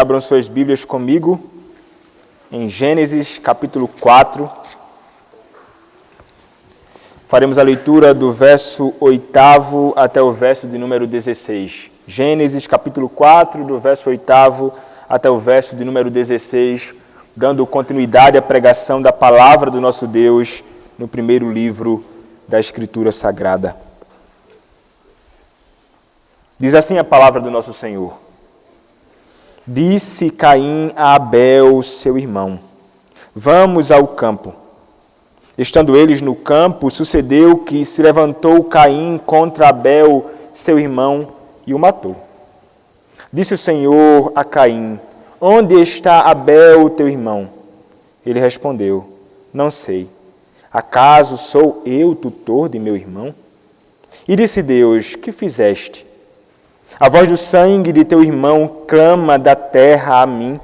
Abram suas Bíblias comigo em Gênesis capítulo 4. Faremos a leitura do verso 8º até o verso de número 16. Gênesis capítulo 4, do verso 8º até o verso de número 16, dando continuidade à pregação da palavra do nosso Deus no primeiro livro da Escritura Sagrada. Diz assim a palavra do nosso Senhor. Disse Caim a Abel, seu irmão: vamos ao campo. Estando eles no campo, sucedeu que se levantou Caim contra Abel, seu irmão, e o matou. Disse o Senhor a Caim: onde está Abel, teu irmão? Ele respondeu: não sei. Acaso sou eu tutor de meu irmão? E disse Deus: que fizeste? A voz do sangue de teu irmão clama da terra a mim.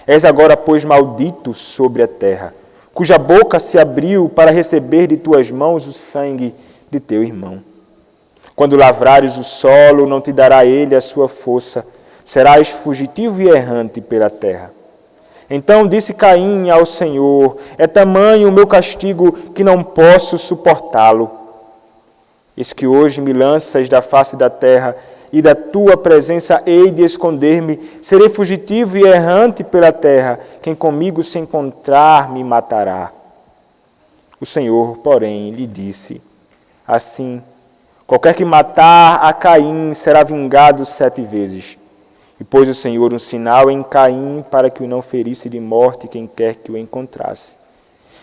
És agora, pois, maldito sobre a terra, cuja boca se abriu para receber de tuas mãos o sangue de teu irmão. Quando lavrares o solo, não te dará ele a sua força, serás fugitivo e errante pela terra. Então disse Caim ao Senhor: é tamanho o meu castigo que não posso suportá-lo. Eis que hoje me lanças da face da terra, e da tua presença hei de esconder-me, serei fugitivo e errante pela terra, quem comigo se encontrar me matará. O Senhor, porém, lhe disse: assim, qualquer que matar a Caim será vingado 7 vezes. E pôs o Senhor um sinal em Caim para que o não ferisse de morte quem quer que o encontrasse.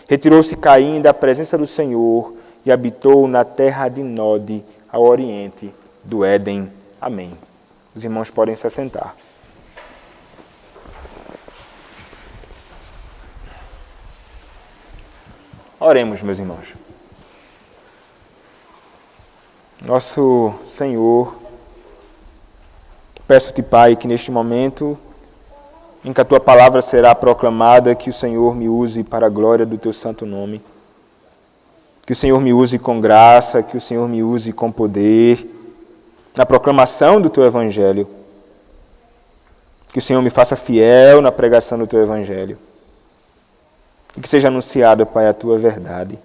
Retirou-se Caim da presença do Senhor e habitou na terra de Nod, ao oriente do Éden. Amém. Os irmãos podem se assentar. Oremos, meus irmãos. Nosso Senhor, peço-te, Pai, que neste momento, em que a tua palavra será proclamada, que o Senhor me use para a glória do teu santo nome. Que o Senhor me use com graça, que o Senhor me use com poder, na proclamação do teu Evangelho. Que o Senhor me faça fiel na pregação do teu Evangelho. E que seja anunciada, Pai, a tua verdade.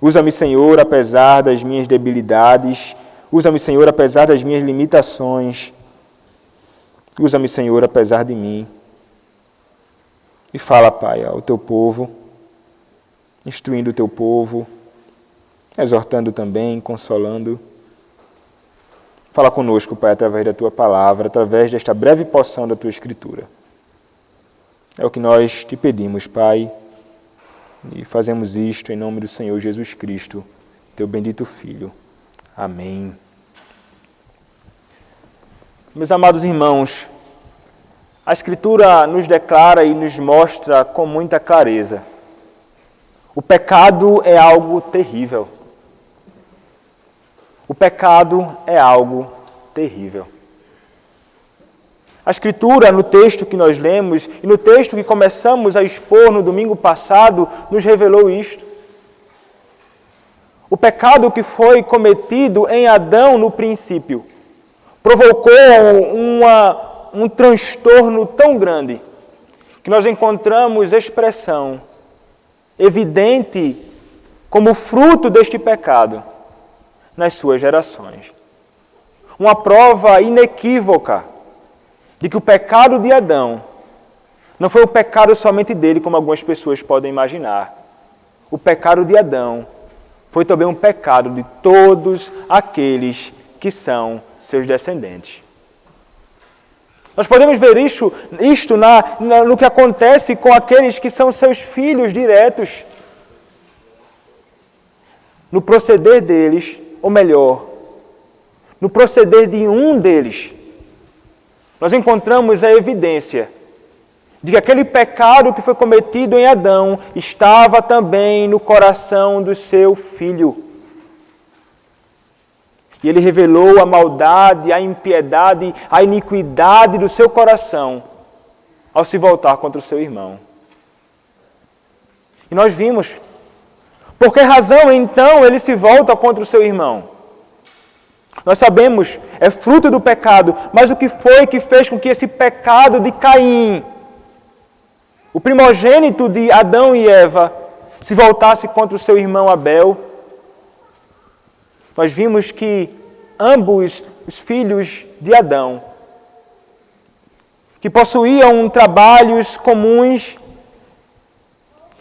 Usa-me, Senhor, apesar das minhas debilidades. Usa-me, Senhor, apesar das minhas limitações. Usa-me, Senhor, apesar de mim. E fala, Pai, ao teu povo, instruindo o teu povo, exortando também, consolando. Fala conosco, Pai, através da tua palavra, através desta breve porção da tua Escritura. É o que nós te pedimos, Pai, e fazemos isto em nome do Senhor Jesus Cristo, teu bendito Filho. Amém. Meus amados irmãos, a Escritura nos declara e nos mostra com muita clareza: o pecado é algo terrível. O pecado é algo terrível. A Escritura, no texto que nós lemos e no texto que começamos a expor no domingo passado, nos revelou isto. O pecado que foi cometido em Adão no princípio provocou um transtorno tão grande que nós encontramos expressão evidente como fruto deste pecado nas suas gerações. Uma prova inequívoca de que o pecado de Adão não foi o pecado somente dele, como algumas pessoas podem imaginar. O pecado de Adão foi também um pecado de todos aqueles que são seus descendentes. Nós podemos ver isto no que acontece com aqueles que são seus filhos diretos. No proceder deles, ou melhor, no proceder de um deles, nós encontramos a evidência de que aquele pecado que foi cometido em Adão estava também no coração do seu filho. E ele revelou a maldade, a impiedade, a iniquidade do seu coração ao se voltar contra o seu irmão. E nós vimos. Por que razão, então, ele se volta contra o seu irmão? Nós sabemos, é fruto do pecado, mas o que foi que fez com que esse pecado de Caim, o primogênito de Adão e Eva, se voltasse contra o seu irmão Abel? Nós vimos que ambos os filhos de Adão, que possuíam trabalhos comuns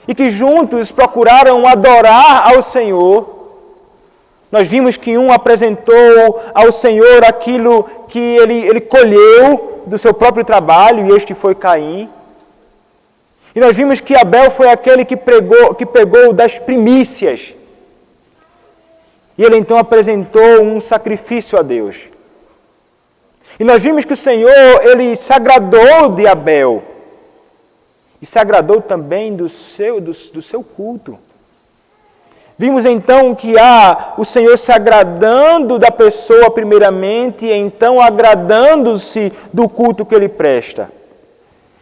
e que juntos procuraram adorar ao Senhor, nós vimos que um apresentou ao Senhor aquilo que ele colheu do seu próprio trabalho, e este foi Caim. E nós vimos que Abel foi aquele que pegou das primícias. E ele então apresentou um sacrifício a Deus. E nós vimos que o Senhor, ele se agradou de Abel. E se agradou também do seu culto. Vimos então que há o Senhor se agradando da pessoa primeiramente, e então agradando-se do culto que ele presta.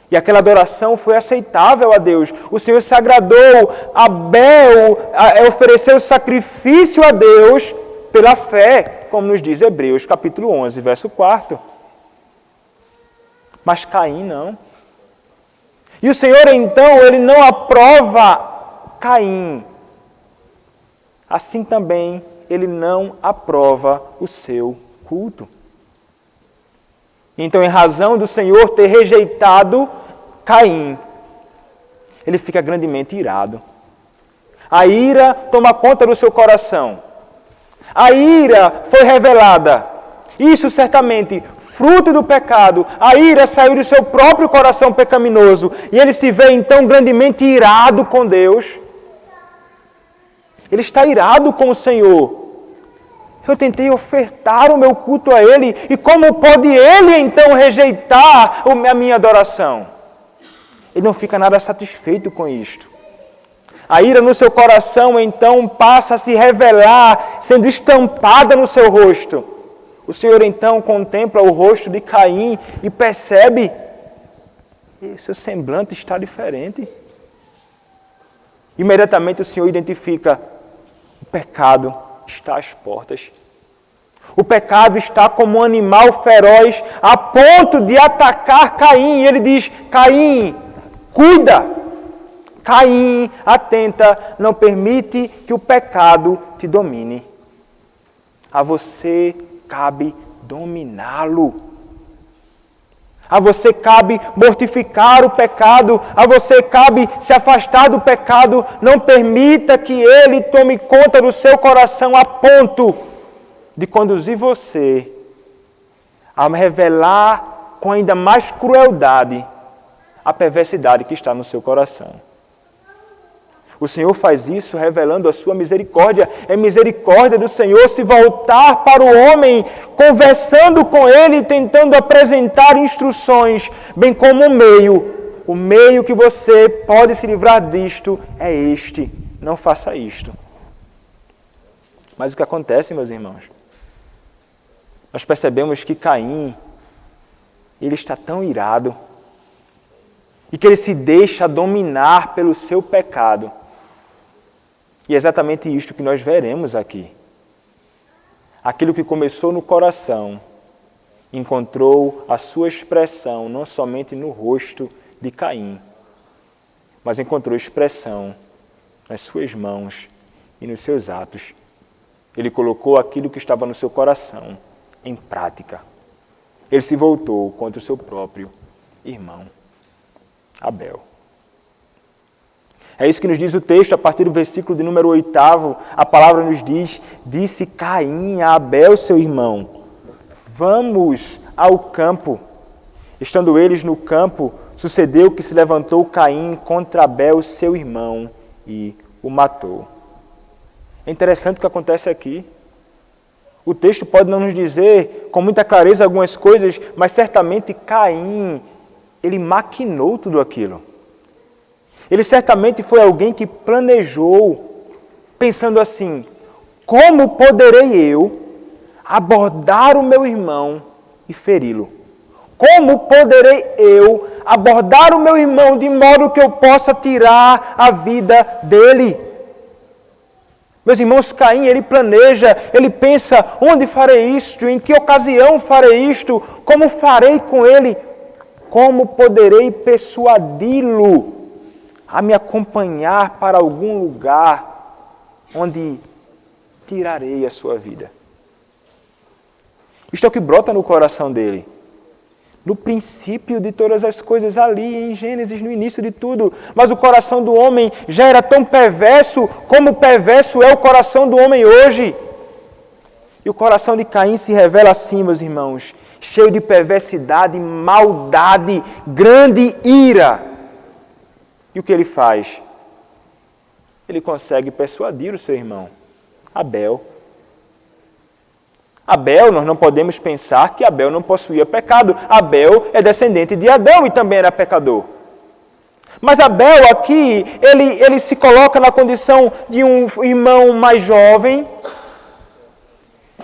E aquela adoração foi aceitável a Deus. O Senhor se agradou, Abel ofereceu sacrifício a Deus pela fé, como nos diz Hebreus capítulo 11, verso 4. Mas Caim não. E o Senhor então, ele não aprova Caim. Assim também, ele não aprova o seu culto. Então, em razão do Senhor ter rejeitado Caim, ele fica grandemente irado. A ira toma conta do seu coração. A ira foi revelada. Isso certamente, fruto do pecado. A ira saiu do seu próprio coração pecaminoso. E ele se vê então grandemente irado com Deus. Ele está irado com o Senhor. Eu tentei ofertar o meu culto a Ele, e como pode Ele então rejeitar a minha adoração? Ele não fica nada satisfeito com isto. A ira no seu coração então passa a se revelar, sendo estampada no seu rosto. O Senhor então contempla o rosto de Caim e percebe que seu semblante está diferente. Imediatamente o Senhor identifica: o pecado está às portas. O pecado está como um animal feroz a ponto de atacar Caim. E ele diz: Caim, cuida! Caim, atenta, não permite que o pecado te domine. A você cabe dominá-lo. A você cabe mortificar o pecado, a você cabe se afastar do pecado. Não permita que ele tome conta do seu coração a ponto de conduzir você a revelar com ainda mais crueldade a perversidade que está no seu coração. O Senhor faz isso revelando a sua misericórdia. É misericórdia do Senhor se voltar para o homem, conversando com ele, tentando apresentar instruções, bem como o meio que você pode se livrar disto é este. Não faça isto. Mas o que acontece, meus irmãos? Nós percebemos que Caim, ele está tão irado, e que ele se deixa dominar pelo seu pecado. E é exatamente isto que nós veremos aqui. Aquilo que começou no coração encontrou a sua expressão não somente no rosto de Caim, mas encontrou expressão nas suas mãos e nos seus atos. Ele colocou aquilo que estava no seu coração em prática. Ele se voltou contra o seu próprio irmão, Abel. É isso que nos diz o texto, a partir do versículo de número 8, a palavra nos diz: disse Caim a Abel, seu irmão, vamos ao campo. Estando eles no campo, sucedeu que se levantou Caim contra Abel, seu irmão, e o matou. É interessante o que acontece aqui. O texto pode não nos dizer com muita clareza algumas coisas, mas certamente Caim, ele maquinou tudo aquilo. Ele certamente foi alguém que planejou, pensando assim: como poderei eu abordar o meu irmão e feri-lo? Como poderei eu abordar o meu irmão de modo que eu possa tirar a vida dele? Meus irmãos, Caim, ele planeja, ele pensa, onde farei isto? Em que ocasião farei isto? Como farei com ele? Como poderei persuadi-lo a me acompanhar para algum lugar onde tirarei a sua vida? Isto é o que brota no coração dele. No princípio de todas as coisas, ali em Gênesis, no início de tudo. Mas o coração do homem já era tão perverso como perverso é o coração do homem hoje. E o coração de Caim se revela assim, meus irmãos, cheio de perversidade, maldade, grande ira. E o que ele faz? Ele consegue persuadir o seu irmão, Abel. Abel, nós não podemos pensar que Abel não possuía pecado. Abel é descendente de Adão e também era pecador. Mas Abel aqui, ele se coloca na condição de um irmão mais jovem,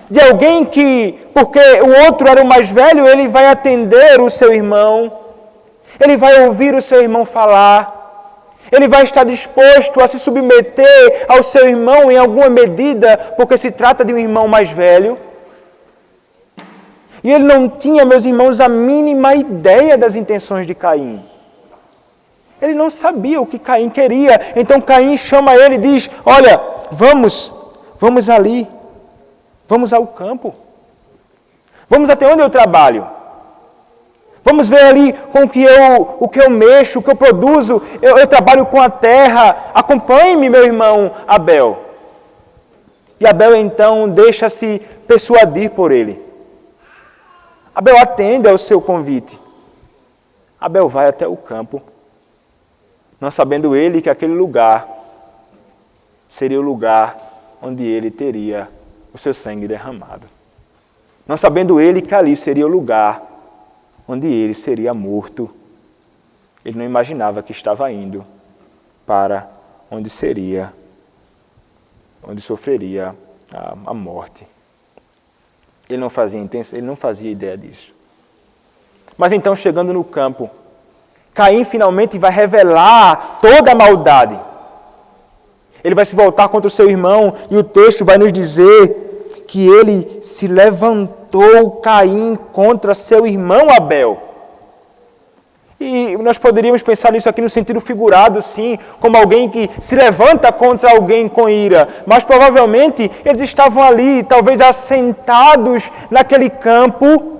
de alguém que, porque o outro era o mais velho, ele vai atender o seu irmão, ele vai ouvir o seu irmão falar, ele vai estar disposto a se submeter ao seu irmão em alguma medida, porque se trata de um irmão mais velho. E ele não tinha, meus irmãos, a mínima ideia das intenções de Caim. Ele não sabia o que Caim queria. Então Caim chama ele e diz, olha, vamos ali, vamos ao campo. Vamos até onde eu trabalho. Vamos ver ali com o que eu mexo, o que eu produzo. Eu trabalho com a terra. Acompanhe-me, meu irmão Abel. E Abel então deixa-se persuadir por ele. Abel atende ao seu convite. Abel vai até o campo, não sabendo ele que aquele lugar seria o lugar onde ele teria o seu sangue derramado. Não sabendo ele que ali seria o lugar onde ele seria morto. Ele não imaginava que estava indo para onde sofreria a morte. Ele não fazia ideia disso. Mas então, chegando no campo, Caim finalmente vai revelar toda a maldade. Ele vai se voltar contra o seu irmão e o texto vai nos dizer que ele se levantou, Caim, contra seu irmão Abel. E nós poderíamos pensar nisso aqui no sentido figurado, sim, como alguém que se levanta contra alguém com ira. Mas provavelmente eles estavam ali, talvez assentados naquele campo,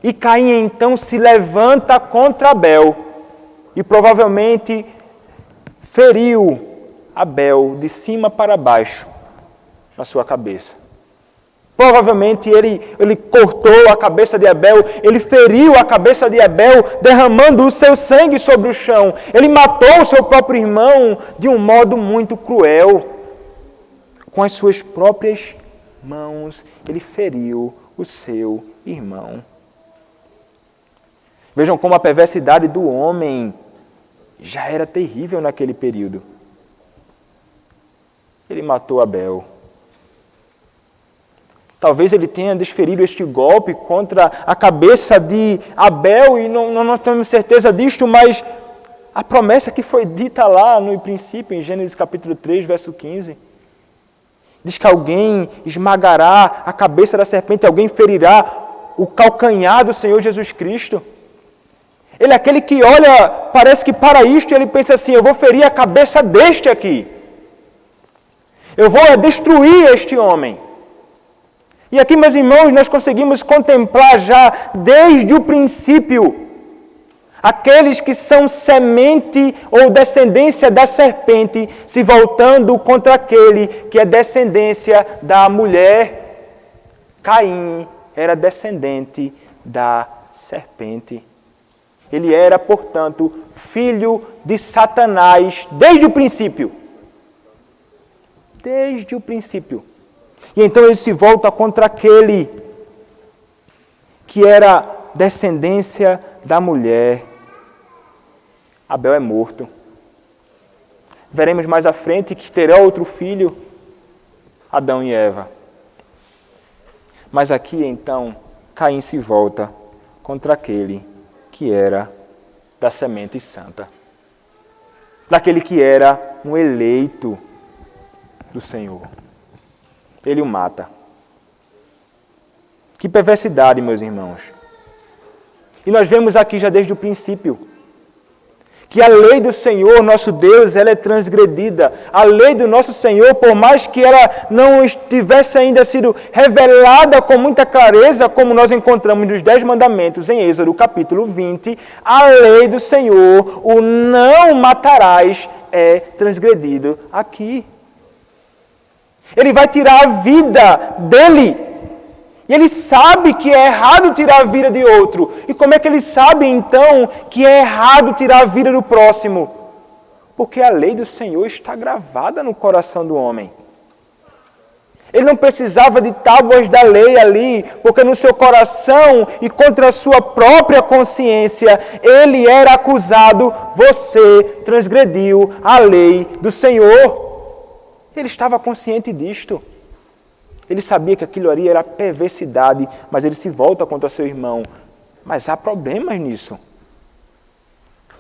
e Caim então se levanta contra Abel. E provavelmente feriu Abel de cima para baixo na sua cabeça. Provavelmente ele cortou a cabeça de Abel, ele feriu a cabeça de Abel, derramando o seu sangue sobre o chão. Ele matou o seu próprio irmão de um modo muito cruel. Com as suas próprias mãos, ele feriu o seu irmão. Vejam como a perversidade do homem já era terrível naquele período. Ele matou Abel. Talvez ele tenha desferido este golpe contra a cabeça de Abel, e não temos certeza disto, mas a promessa que foi dita lá no princípio, em Gênesis capítulo 3, verso 15, diz que alguém esmagará a cabeça da serpente, alguém ferirá o calcanhar do Senhor Jesus Cristo. Ele é aquele que olha, parece que para isto ele pensa assim, eu vou ferir a cabeça deste aqui. Eu vou destruir este homem. E aqui, meus irmãos, nós conseguimos contemplar já desde o princípio aqueles que são semente ou descendência da serpente se voltando contra aquele que é descendência da mulher. Caim era descendente da serpente. Ele era, portanto, filho de Satanás desde o princípio. Desde o princípio. E então ele se volta contra aquele que era descendência da mulher. Abel é morto. Veremos mais à frente que terá outro filho, Adão e Eva. Mas aqui então, Caim se volta contra aquele que era da semente santa. Daquele que era um eleito. do Senhor. Ele o mata. Que perversidade, meus irmãos. E nós vemos aqui já desde o princípio que a lei do Senhor, nosso Deus, ela é transgredida. A lei do nosso Senhor, por mais que ela não tivesse ainda sido revelada com muita clareza, como nós encontramos nos 10 mandamentos em Êxodo, capítulo 20, a lei do Senhor, o não matarás, é transgredido aqui. Ele vai tirar a vida dele. E ele sabe que é errado tirar a vida de outro. E como é que ele sabe, então, que é errado tirar a vida do próximo? Porque a lei do Senhor está gravada no coração do homem. Ele não precisava de tábuas da lei ali, porque no seu coração e contra a sua própria consciência, ele era acusado, você transgrediu a lei do Senhor. Ele estava consciente disto. Ele sabia que aquilo ali era perversidade, mas ele se volta contra seu irmão. Mas há problemas nisso.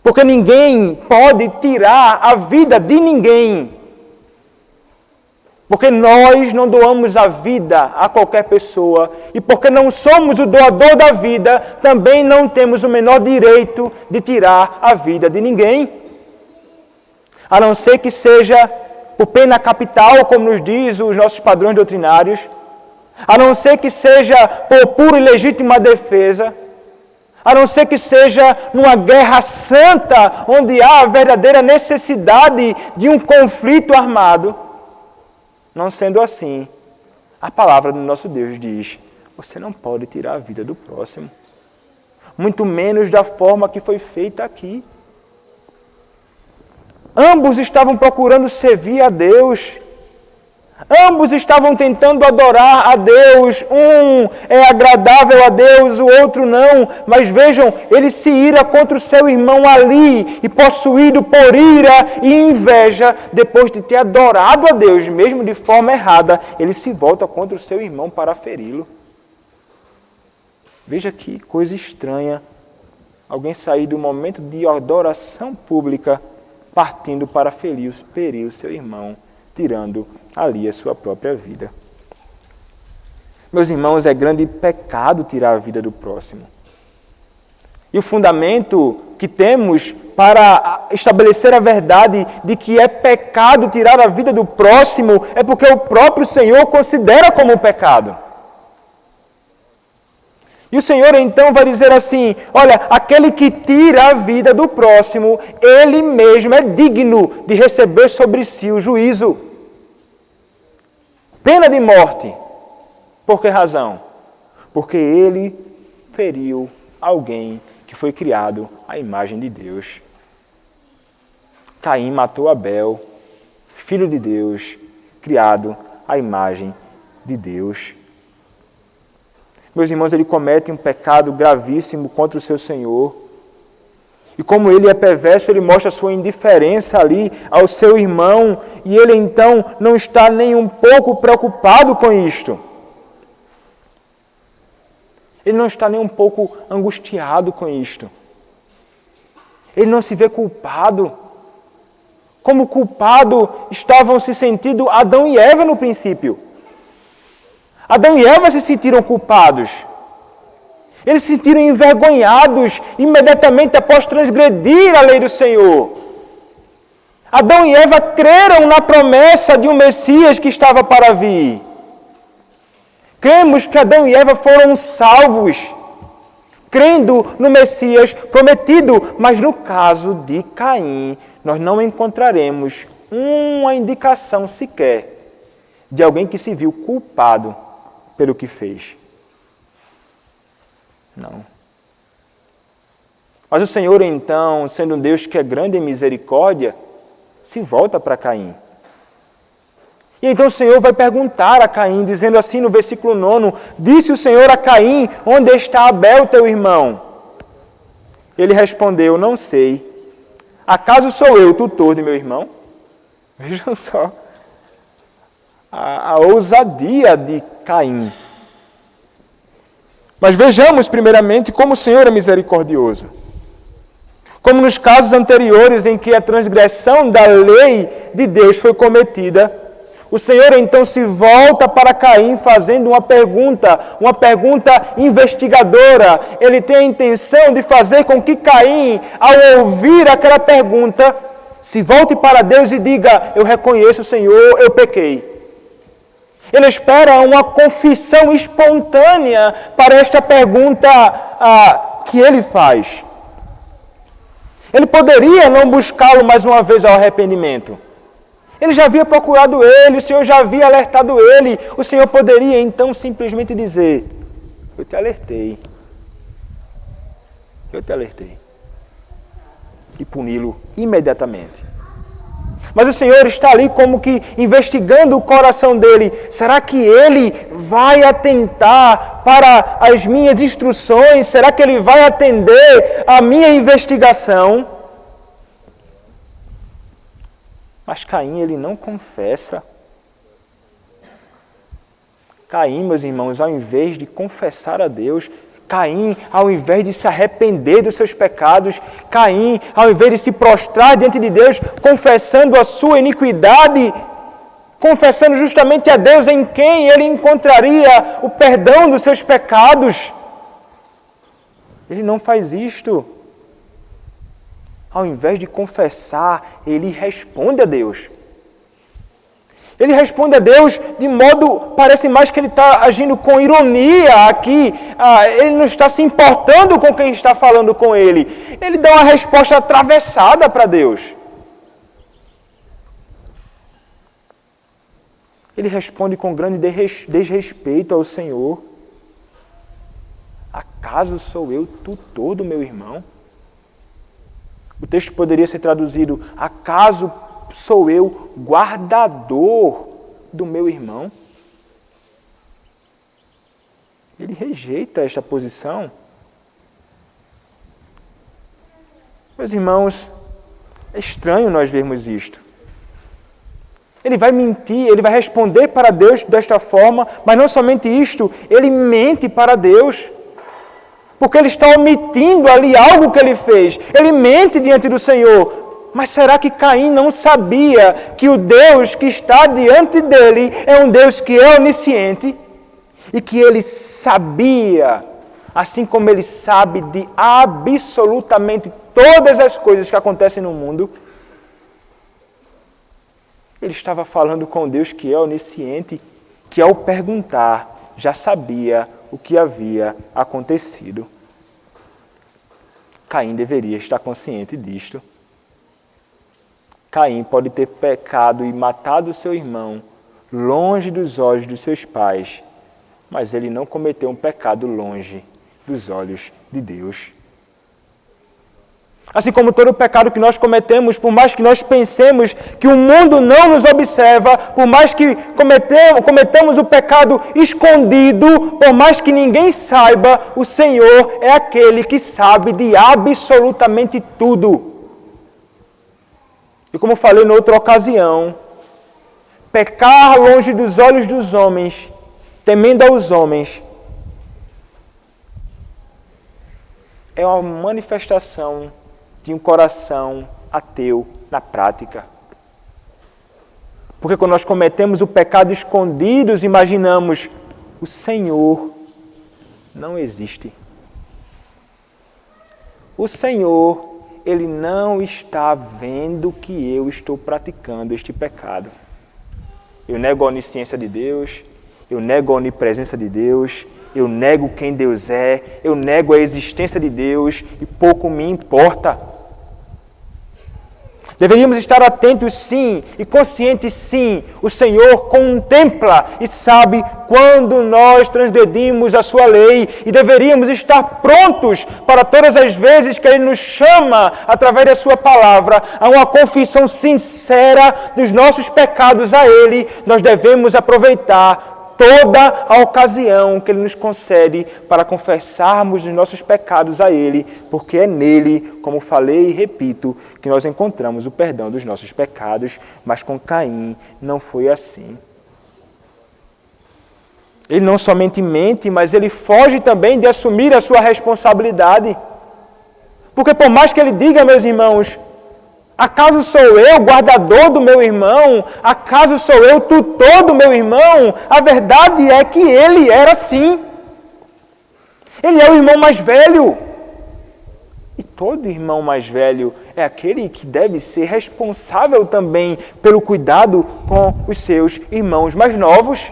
Porque ninguém pode tirar a vida de ninguém. Porque nós não doamos a vida a qualquer pessoa. E porque não somos o doador da vida, também não temos o menor direito de tirar a vida de ninguém. A não ser que seja por pena capital, como nos diz os nossos padrões doutrinários, a não ser que seja por pura e legítima defesa, a não ser que seja numa guerra santa, onde há a verdadeira necessidade de um conflito armado. Não sendo assim, a palavra do nosso Deus diz, você não pode tirar a vida do próximo, muito menos da forma que foi feita aqui. Ambos estavam procurando servir a Deus. Ambos estavam tentando adorar a Deus. Um é agradável a Deus, o outro não. Mas vejam, ele se ira contra o seu irmão ali. E possuído por ira e inveja, depois de ter adorado a Deus, mesmo de forma errada, ele se volta contra o seu irmão para feri-lo. Veja que coisa estranha. Alguém sair do momento de adoração pública partindo para ferir o seu irmão, tirando ali a sua própria vida. Meus irmãos, é grande pecado tirar a vida do próximo. E o fundamento que temos para estabelecer a verdade de que é pecado tirar a vida do próximo é porque o próprio Senhor considera como pecado. E o Senhor então vai dizer assim, olha, aquele que tira a vida do próximo, ele mesmo é digno de receber sobre si o juízo. Pena de morte. Por que razão? Porque ele feriu alguém que foi criado à imagem de Deus. Caim matou Abel, filho de Deus, criado à imagem de Deus. Meus irmãos, ele comete um pecado gravíssimo contra o seu Senhor. E como ele é perverso, ele mostra sua indiferença ali ao seu irmão. E ele então não está nem um pouco preocupado com isto. Ele não está nem um pouco angustiado com isto. Ele não se vê culpado. Como culpado estavam se sentindo Adão e Eva no princípio. Adão e Eva se sentiram culpados. Eles se sentiram envergonhados imediatamente após transgredir a lei do Senhor. Adão e Eva creram na promessa de um Messias que estava para vir. Cremos que Adão e Eva foram salvos, crendo no Messias prometido. Mas no caso de Caim, nós não encontraremos uma indicação sequer de alguém que se viu culpado pelo que fez. Não. Mas o Senhor, então, sendo um Deus que é grande em misericórdia, se volta para Caim. E então o Senhor vai perguntar a Caim, dizendo assim no versículo 9, disse o Senhor a Caim, onde está Abel, teu irmão? Ele respondeu, não sei. Acaso sou eu o tutor de meu irmão? Vejam só a ousadia de Caim. Mas vejamos primeiramente como o Senhor é misericordioso. Como nos casos anteriores em que a transgressão da lei de Deus foi cometida, O Senhor então se volta para Caim fazendo uma pergunta investigadora. Ele tem a intenção de fazer com que Caim, ao ouvir aquela pergunta, se volte para Deus e diga: eu reconheço, Senhor, eu pequei. Ele espera uma confissão espontânea para esta pergunta que ele faz. Ele poderia não buscá-lo mais uma vez ao arrependimento. Ele já havia procurado ele, o Senhor já havia alertado ele. O Senhor poderia então simplesmente dizer: eu te alertei. Eu te alertei. E puni-lo imediatamente. Mas o Senhor está ali como que investigando o coração dele. Será que ele vai atentar para as minhas instruções? Será que ele vai atender à minha investigação? Mas Caim, ele não confessa. Caim, meus irmãos, ao invés de confessar a Deus, Caim, ao invés de se arrepender dos seus pecados, Caim, ao invés de se prostrar diante de Deus, confessando a sua iniquidade, confessando justamente a Deus em quem ele encontraria o perdão dos seus pecados, ele não faz isto. Ao invés de confessar, ele responde a Deus. Ele responde a Deus de modo, parece mais que ele está agindo com ironia aqui. Ele não está se importando com quem está falando com ele. Ele dá uma resposta atravessada para Deus. Ele responde com grande desrespeito ao Senhor. Acaso sou eu tutor do meu irmão? O texto poderia ser traduzido: acaso sou eu guardador do meu irmão? Ele rejeita esta posição. Meus irmãos, é estranho nós vermos isto. Ele vai mentir, ele vai responder para Deus desta forma, mas não somente isto, ele mente para Deus. Porque ele está omitindo ali algo que ele fez. Ele mente diante do Senhor. Mas será que Caim não sabia que o Deus que está diante dele é um Deus que é onisciente? E que ele sabia, assim como ele sabe de absolutamente todas as coisas que acontecem no mundo? Ele estava falando com Deus que é onisciente, que ao perguntar já sabia o que havia acontecido. Caim deveria estar consciente disto. Caim pode ter pecado e matado seu irmão longe dos olhos dos seus pais, mas ele não cometeu um pecado longe dos olhos de Deus. Assim como todo pecado que nós cometemos, por mais que nós pensemos que o mundo não nos observa, por mais que cometamos o pecado escondido, por mais que ninguém saiba, o Senhor é aquele que sabe de absolutamente tudo. E como falei em outra ocasião, pecar longe dos olhos dos homens, temendo aos homens, é uma manifestação de um coração ateu na prática. Porque quando nós cometemos o pecado escondidos, imaginamos: o Senhor não existe. O Senhor, Ele não está vendo que eu estou praticando este pecado. Eu nego a onisciência de Deus, eu nego a onipresença de Deus, eu nego quem Deus é, eu nego a existência de Deus e pouco me importa. Deveríamos estar atentos, sim, e conscientes, sim. O Senhor contempla e sabe quando nós transgredimos a sua lei e deveríamos estar prontos para todas as vezes que Ele nos chama, através da sua palavra, a uma confissão sincera dos nossos pecados a Ele. Nós devemos aproveitar toda a ocasião que Ele nos concede para confessarmos os nossos pecados a Ele, porque é nele, como falei e repito, que nós encontramos o perdão dos nossos pecados, mas com Caim não foi assim. Ele não somente mente, mas ele foge também de assumir a sua responsabilidade. Porque por mais que ele diga, meus irmãos, Acaso sou eu guardador do meu irmão? Acaso sou eu tutor do meu irmão? A verdade é que ele era assim. Ele é o irmão mais velho. E todo irmão mais velho é aquele que deve ser responsável também pelo cuidado com os seus irmãos mais novos.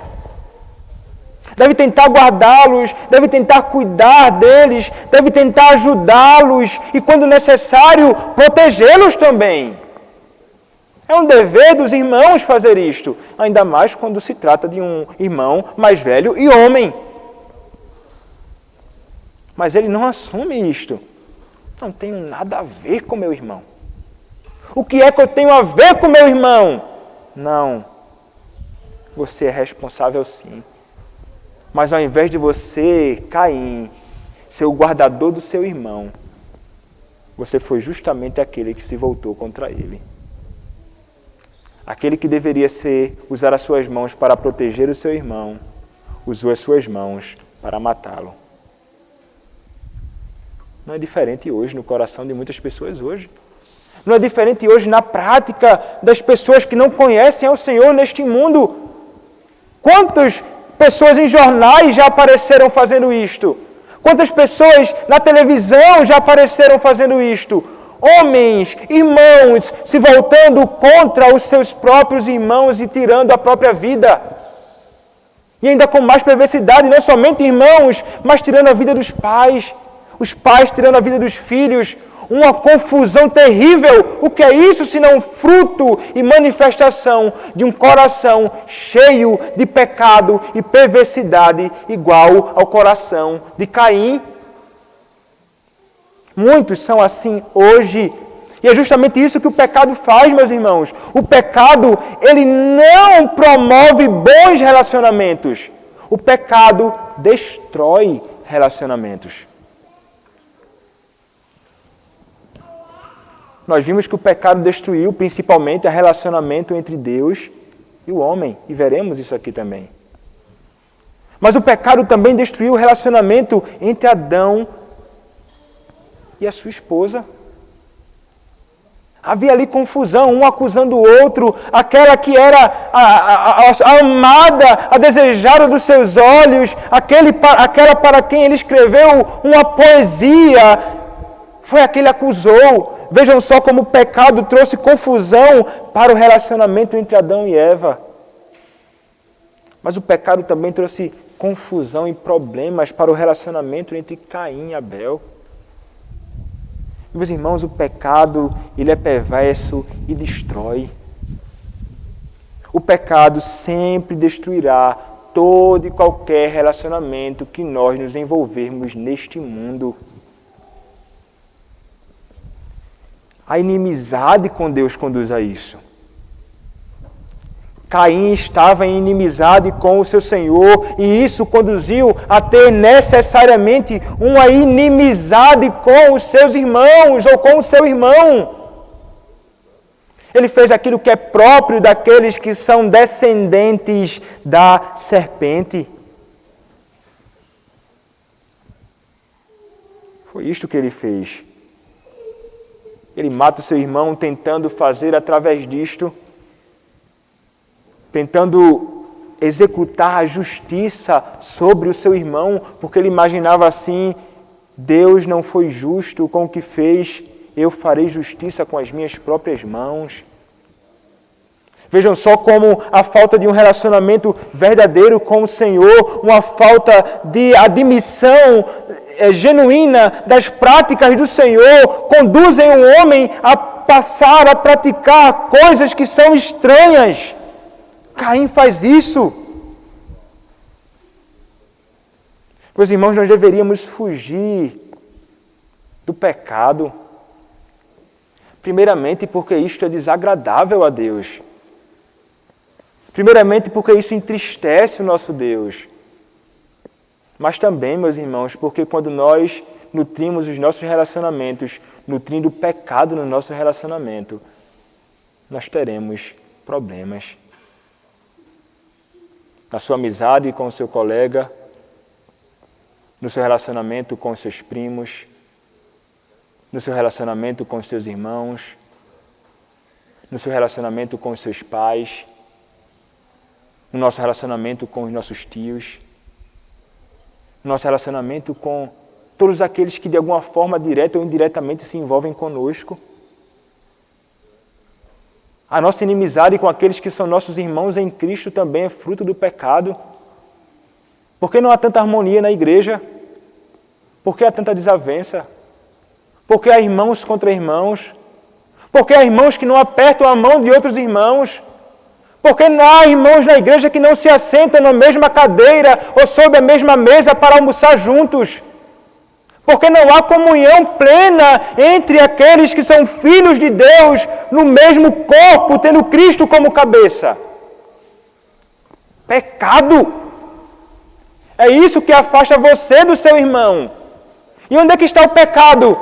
Deve tentar guardá-los, deve tentar cuidar deles, deve tentar ajudá-los e, quando necessário, protegê-los também. É um dever dos irmãos fazer isto, ainda mais quando se trata de um irmão mais velho e homem. Mas ele não assume isto. Não tenho nada a ver com meu irmão. O que é que eu tenho a ver com meu irmão? Não. Você é responsável sim. Mas ao invés de você, Caim, ser o guardador do seu irmão, você foi justamente aquele que se voltou contra ele. Aquele que deveria usar as suas mãos para proteger o seu irmão, usou as suas mãos para matá-lo. Não é diferente hoje no coração de muitas pessoas hoje. Não é diferente hoje na prática das pessoas que não conhecem ao Senhor neste mundo. Quantas pessoas em jornais já apareceram fazendo isto? Quantas pessoas na televisão já apareceram fazendo isto? Homens, irmãos, se voltando contra os seus próprios irmãos e tirando a própria vida. E ainda com mais perversidade, não somente irmãos, mas tirando a vida dos pais. Os pais tirando a vida dos filhos, uma confusão terrível. O que é isso senão fruto e manifestação de um coração cheio de pecado e perversidade igual ao coração de Caim? Muitos são assim hoje. E é justamente isso que o pecado faz, meus irmãos. O pecado, ele não promove bons relacionamentos. O pecado destrói relacionamentos. Nós vimos que o pecado destruiu principalmente o relacionamento entre Deus e o homem, e veremos isso aqui também. Mas o pecado também destruiu o relacionamento entre Adão e a sua esposa. Havia ali confusão, um acusando o outro, aquela que era a amada, a desejada dos seus olhos, aquela para quem ele escreveu uma poesia, foi aquele que acusou. Vejam só como o pecado trouxe confusão para o relacionamento entre Adão e Eva. Mas o pecado também trouxe confusão e problemas para o relacionamento entre Caim e Abel. Meus irmãos, o pecado, ele é perverso e destrói. O pecado sempre destruirá todo e qualquer relacionamento que nós nos envolvermos neste mundo. A inimizade com Deus conduz a isso. Caim estava em inimizade com o seu Senhor e isso conduziu a ter necessariamente uma inimizade com os seus irmãos ou com o seu irmão. Ele fez aquilo que é próprio daqueles que são descendentes da serpente. Foi isto que ele fez. Ele mata o seu irmão tentando fazer através disto, tentando executar a justiça sobre o seu irmão, porque ele imaginava assim: Deus não foi justo com o que fez, eu farei justiça com as minhas próprias mãos. Vejam só como a falta de um relacionamento verdadeiro com o Senhor, uma falta de admissão genuína das práticas do Senhor, conduzem um homem a passar a praticar coisas que são estranhas. Caim faz isso. Meus irmãos, nós deveríamos fugir do pecado. Primeiramente porque isto é desagradável a Deus. Primeiramente porque isso entristece o nosso Deus. Mas também, meus irmãos, porque quando nós nutrimos os nossos relacionamentos, nutrindo o pecado no nosso relacionamento, nós teremos problemas. Na sua amizade com o seu colega, no seu relacionamento com os seus primos, no seu relacionamento com os seus irmãos, no seu relacionamento com os seus pais, no nosso relacionamento com os nossos tios, no nosso relacionamento com todos aqueles que de alguma forma direta ou indiretamente se envolvem conosco. A nossa inimizade com aqueles que são nossos irmãos em Cristo também é fruto do pecado. Por que não há tanta harmonia na igreja? Por que há tanta desavença? Por que há irmãos contra irmãos? Por que há irmãos que não apertam a mão de outros irmãos? Por que não há irmãos na igreja que não se assentam na mesma cadeira ou sob a mesma mesa para almoçar juntos? Porque não há comunhão plena entre aqueles que são filhos de Deus no mesmo corpo, tendo Cristo como cabeça. Pecado! É isso que afasta você do seu irmão. E onde é que está o pecado?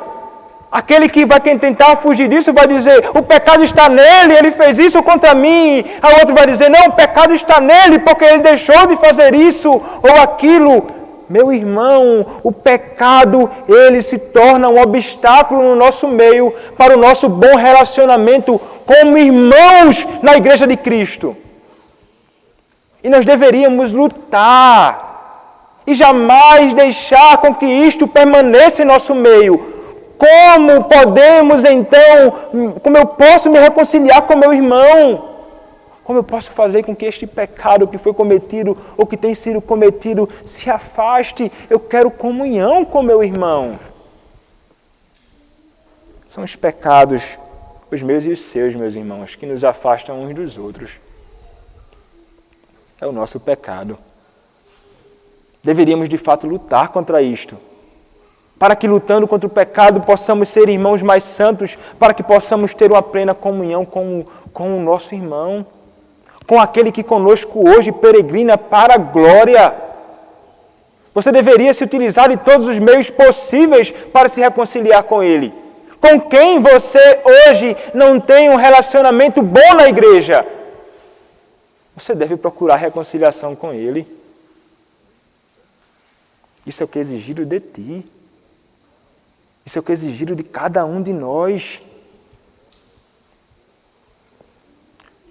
Aquele que vai tentar fugir disso vai dizer, o pecado está nele, ele fez isso contra mim. A outro vai dizer, não, o pecado está nele porque ele deixou de fazer isso ou aquilo. Meu irmão, o pecado, ele se torna um obstáculo no nosso meio para o nosso bom relacionamento como irmãos na igreja de Cristo. E nós deveríamos lutar e jamais deixar com que isto permaneça em nosso meio. Como podemos então, como eu posso me reconciliar com meu irmão? Como eu posso fazer com que este pecado que foi cometido ou que tem sido cometido se afaste? Eu quero comunhão com meu irmão. São os pecados, os meus e os seus, meus irmãos, que nos afastam uns dos outros. É o nosso pecado. Deveríamos de fato lutar contra isto. Para que lutando contra o pecado possamos ser irmãos mais santos, para que possamos ter uma plena comunhão com o nosso irmão. Com aquele que conosco hoje peregrina para a glória. Você deveria se utilizar de todos os meios possíveis para se reconciliar com ele. Com quem você hoje não tem um relacionamento bom na igreja? Você deve procurar reconciliação com ele. Isso é o que é exigido de ti. Isso é o que é exigido de cada um de nós.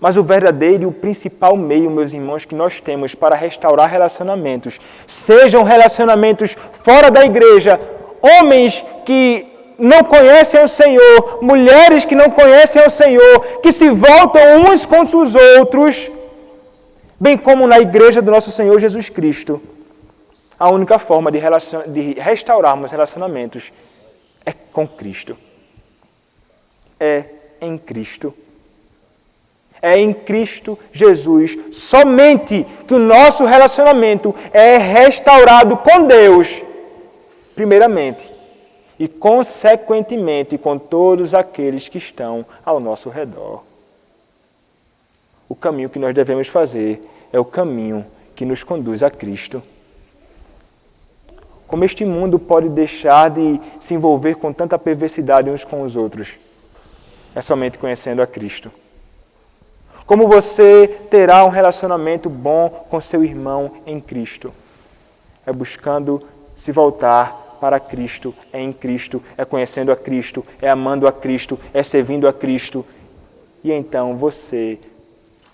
Mas o verdadeiro e o principal meio, meus irmãos, que nós temos para restaurar relacionamentos, sejam relacionamentos fora da igreja, homens que não conhecem o Senhor, mulheres que não conhecem o Senhor, que se voltam uns contra os outros, bem como na igreja do nosso Senhor Jesus Cristo. A única forma de restaurarmos relacionamentos é com Cristo. É em Cristo. É em Cristo Jesus somente que o nosso relacionamento é restaurado com Deus, primeiramente, e consequentemente com todos aqueles que estão ao nosso redor. O caminho que nós devemos fazer é o caminho que nos conduz a Cristo. Como este mundo pode deixar de se envolver com tanta perversidade uns com os outros? É somente conhecendo a Cristo. Como você terá um relacionamento bom com seu irmão em Cristo? É buscando se voltar para Cristo, é em Cristo, é conhecendo a Cristo, é amando a Cristo, é servindo a Cristo. E então você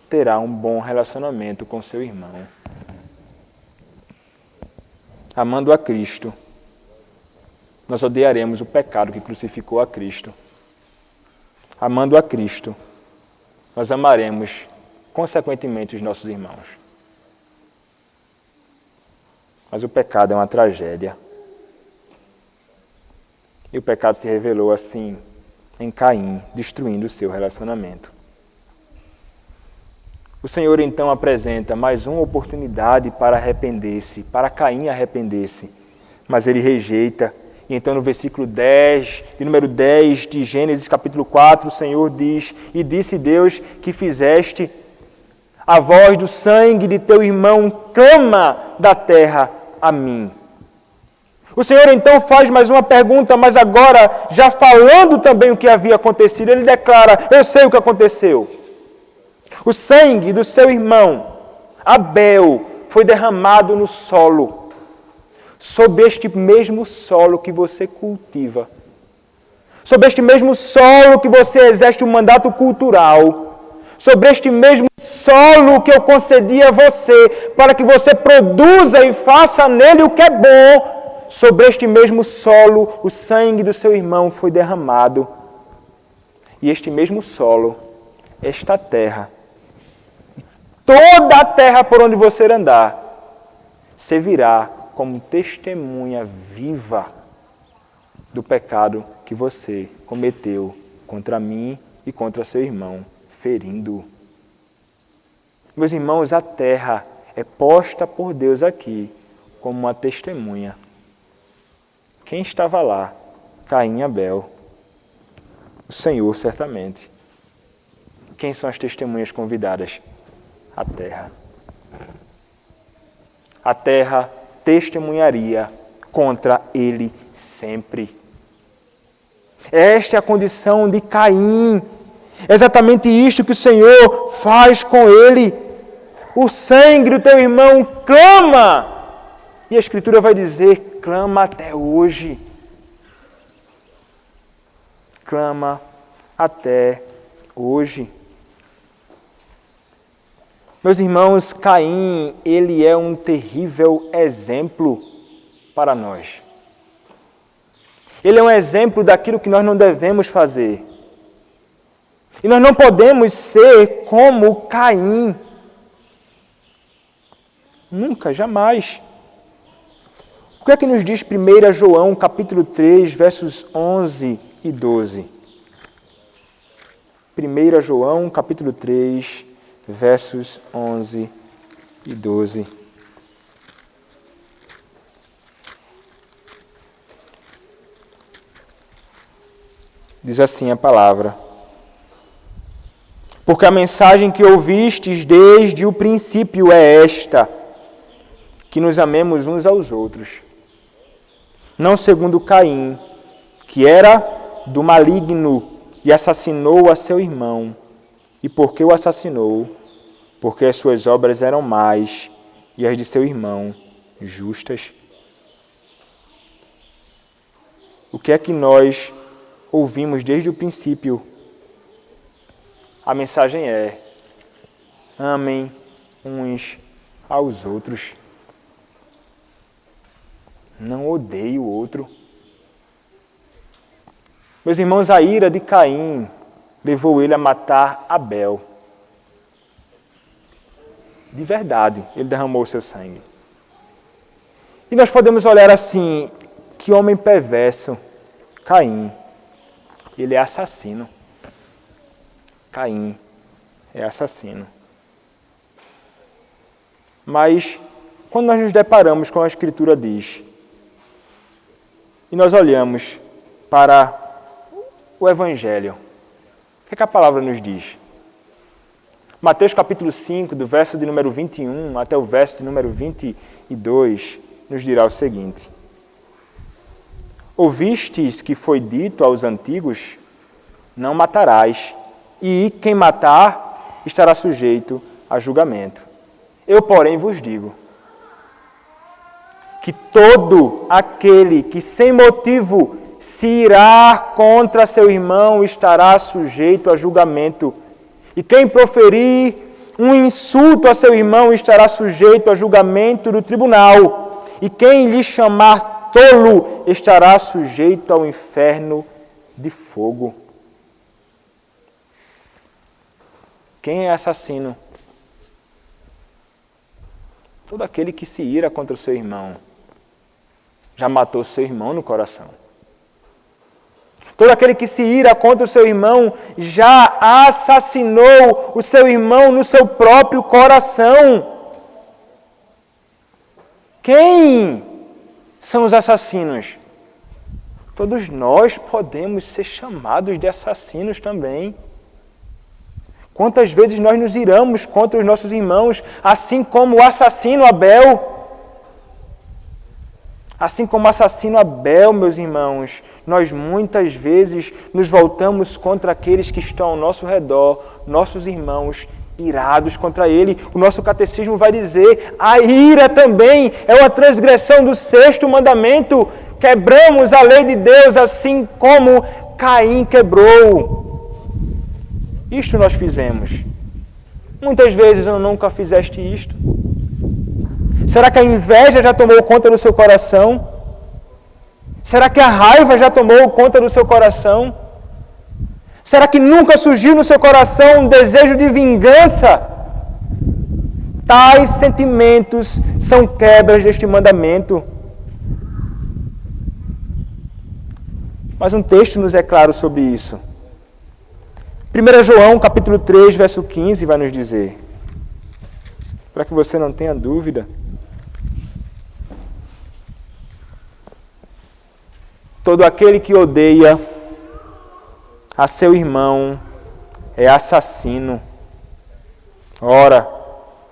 terá um bom relacionamento com seu irmão. Amando a Cristo, nós odiaremos o pecado que crucificou a Cristo. Amando a Cristo, nós amaremos, consequentemente, os nossos irmãos. Mas o pecado é uma tragédia. E o pecado se revelou assim em Caim, destruindo o seu relacionamento. O Senhor então apresenta mais uma oportunidade para arrepender-se, para Caim arrepender-se. Mas ele rejeita. E então no versículo 10, de número 10 de Gênesis capítulo 4, o Senhor diz, e disse Deus que fizeste, a voz do sangue de teu irmão clama da terra a mim. O Senhor então faz mais uma pergunta, mas agora já falando também o que havia acontecido, ele declara, eu sei o que aconteceu. O sangue do seu irmão, Abel, foi derramado no solo, sob este mesmo solo que você cultiva, sobre este mesmo solo que você exerce um mandato cultural, sobre este mesmo solo que eu concedi a você, para que você produza e faça nele o que é bom, sobre este mesmo solo o sangue do seu irmão foi derramado. E este mesmo solo, esta terra, toda a terra por onde você andar, servirá como testemunha viva do pecado que você cometeu contra mim e contra seu irmão, ferindo-o. Meus irmãos, a terra é posta por Deus aqui como uma testemunha. Quem estava lá? Caim e Abel. O Senhor, certamente. Quem são as testemunhas convidadas? A terra. A terra testemunharia contra ele sempre. Esta é a condição de Caim. É exatamente isto que o Senhor faz com ele. O sangue do teu irmão clama. E a Escritura vai dizer, clama até hoje. Clama até hoje. Meus irmãos, Caim, ele é um terrível exemplo para nós. Ele é um exemplo daquilo que nós não devemos fazer. E nós não podemos ser como Caim. Nunca, jamais. O que é que nos diz 1 João, capítulo 3, versos 11 e 12? 1 João, capítulo 3, versos 11 e 12. Diz assim a palavra: porque a mensagem que ouvistes desde o princípio é esta, que nos amemos uns aos outros. Não segundo Caim, que era do maligno e assassinou a seu irmão. E por que o assassinou? Porque as suas obras eram más e as de seu irmão justas. O que é que nós ouvimos desde o princípio? A mensagem é: amem uns aos outros. Não odeie o outro. Meus irmãos, a ira de Caim levou ele a matar Abel. De verdade, ele derramou o seu sangue. E nós podemos olhar assim, que homem perverso, Caim. Ele é assassino. Caim é assassino. Mas, quando nós nos deparamos com a Escritura diz, e nós olhamos para o Evangelho, o que é que a palavra nos diz? Mateus capítulo 5, do verso de número 21 até o verso de número 22, nos dirá o seguinte: ouvistes que foi dito aos antigos, não matarás, e quem matar estará sujeito a julgamento. Eu, porém, vos digo que todo aquele que sem motivo se irá contra seu irmão estará sujeito a julgamento. E quem proferir um insulto a seu irmão estará sujeito a julgamento do tribunal. E quem lhe chamar tolo estará sujeito ao inferno de fogo. Quem é assassino? Todo aquele que se ira contra o seu irmão já matou seu irmão no coração. Todo aquele que se ira contra o seu irmão já assassinou o seu irmão no seu próprio coração. Quem são os assassinos? Todos nós podemos ser chamados de assassinos também. Quantas vezes nós nos iramos contra os nossos irmãos, assim como o assassino Abel? Assim como o assassino Abel, meus irmãos, nós muitas vezes nos voltamos contra aqueles que estão ao nosso redor, nossos irmãos, irados contra ele. O nosso catecismo vai dizer, a ira também é uma transgressão do 6º mandamento. Quebramos a lei de Deus, assim como Caim quebrou. Isto nós fizemos. Muitas vezes eu nunca fizeste isto. Será que a inveja já tomou conta do seu coração? Será que a raiva já tomou conta do seu coração? Será que nunca surgiu no seu coração um desejo de vingança? Tais sentimentos são quebras deste mandamento. Mas um texto nos é claro sobre isso. 1 João, capítulo 3, verso 15, vai nos dizer, para que você não tenha dúvida. Todo aquele que odeia a seu irmão é assassino. Ora,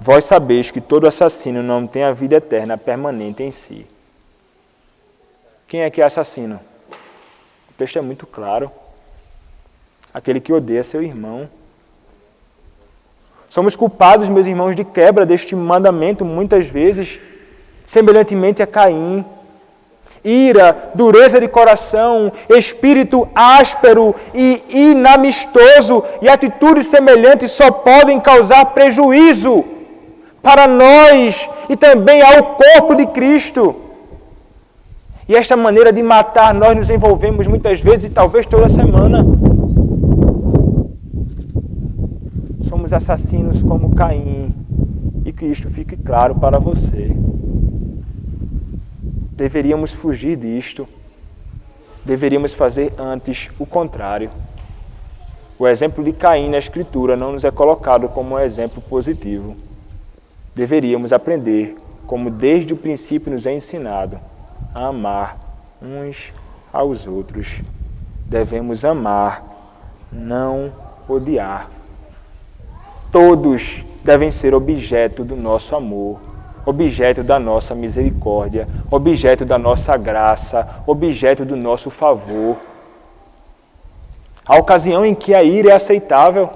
vós sabeis que todo assassino não tem a vida eterna permanente em si. Quem é que é assassino? O texto é muito claro. Aquele que odeia seu irmão. Somos culpados, meus irmãos, de quebra deste mandamento muitas vezes, semelhantemente a Caim. Ira, dureza de coração, espírito áspero e inamistoso e atitudes semelhantes só podem causar prejuízo para nós e também ao corpo de Cristo. E esta maneira de matar nós nos envolvemos muitas vezes e talvez toda semana. Somos assassinos como Caim, e que isto fique claro para você. Deveríamos fugir disto. Deveríamos fazer antes o contrário. O exemplo de Caim na Escritura não nos é colocado como um exemplo positivo. Deveríamos aprender, como desde o princípio nos é ensinado, a amar uns aos outros. Devemos amar, não odiar. Todos devem ser objeto do nosso amor, objeto da nossa misericórdia, objeto da nossa graça, objeto do nosso favor. A ocasião em que a ira é aceitável.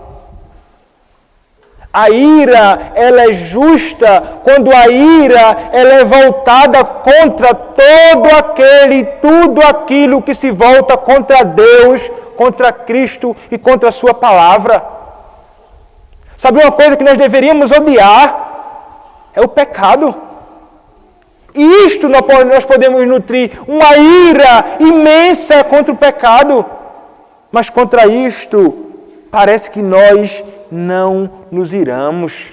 A ira, ela é justa quando a ira ela é voltada contra tudo aquilo que se volta contra Deus, contra Cristo e contra a sua palavra. Sabe uma coisa que nós deveríamos odiar? É o pecado. E isto nós podemos nutrir uma ira imensa contra o pecado. Mas contra isto, parece que nós não nos iramos,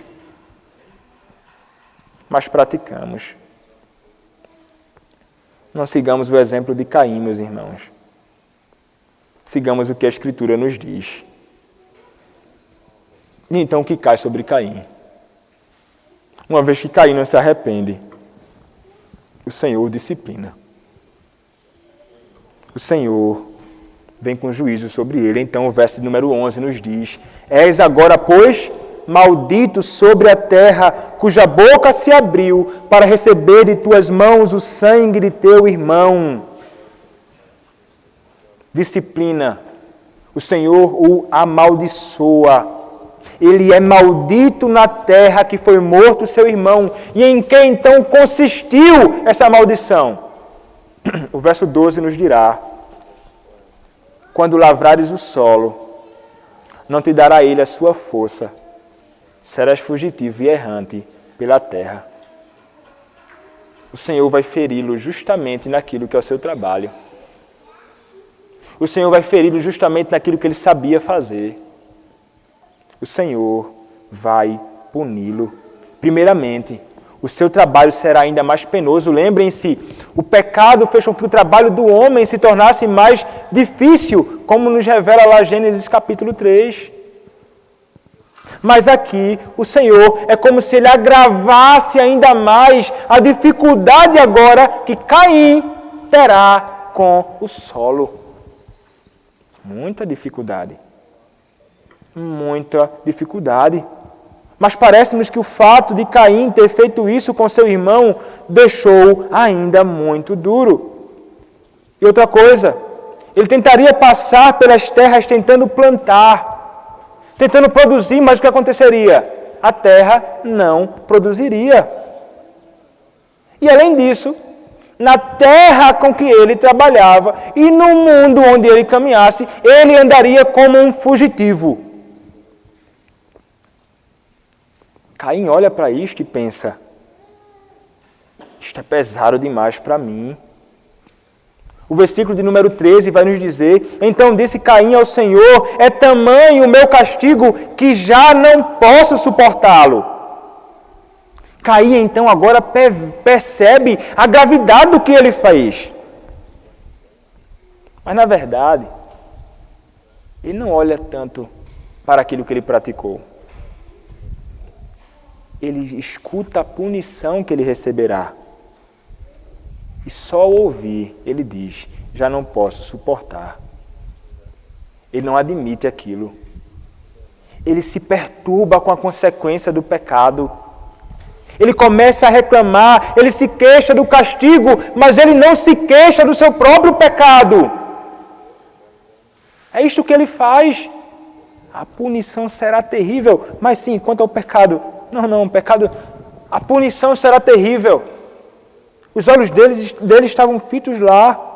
mas praticamos. Não sigamos o exemplo de Caim, meus irmãos. Sigamos o que a Escritura nos diz. E então o que cai sobre Caim? Uma vez que Caim não se arrepende, o Senhor o disciplina. O Senhor vem com juízo sobre ele. Então o verso número 11 nos diz: És agora, pois, maldito sobre a terra, cuja boca se abriu para receber de tuas mãos o sangue de teu irmão. Disciplina. O Senhor o amaldiçoa. Ele é maldito na terra que foi morto seu irmão. E em que então consistiu essa maldição? O verso 12 nos dirá: quando lavrares o solo, não te dará ele a sua força, serás fugitivo e errante pela terra. O Senhor vai feri-lo justamente naquilo que é o seu trabalho. O Senhor vai feri-lo justamente naquilo que ele sabia fazer. O Senhor vai puni-lo. Primeiramente, o seu trabalho será ainda mais penoso. Lembrem-se, o pecado fez com que o trabalho do homem se tornasse mais difícil, como nos revela lá Gênesis capítulo 3. Mas aqui, o Senhor é como se ele agravasse ainda mais a dificuldade agora que Caim terá com o solo. Muita dificuldade. Muita dificuldade. Mas parece-nos que o fato de Caim ter feito isso com seu irmão deixou ainda muito duro. E outra coisa, ele tentaria passar pelas terras tentando plantar, tentando produzir, mas o que aconteceria? A terra não produziria. E além disso, na terra com que ele trabalhava e no mundo onde ele caminhasse, ele andaria como um fugitivo. Caim olha para isto e pensa, isto é pesado demais para mim. O versículo de número 13 vai nos dizer, então disse Caim ao Senhor, é tamanho o meu castigo que já não posso suportá-lo. Caim então agora percebe a gravidade do que ele fez. Mas na verdade, ele não olha tanto para aquilo que ele praticou. Ele escuta a punição que ele receberá. E só ao ouvir, ele diz, já não posso suportar. Ele não admite aquilo. Ele se perturba com a consequência do pecado. Ele começa a reclamar, ele se queixa do castigo, mas ele não se queixa do seu próprio pecado. É isto que ele faz. A punição será terrível, mas sim, quanto ao pecado, não, o pecado, a punição será terrível. Os olhos dele estavam fitos lá.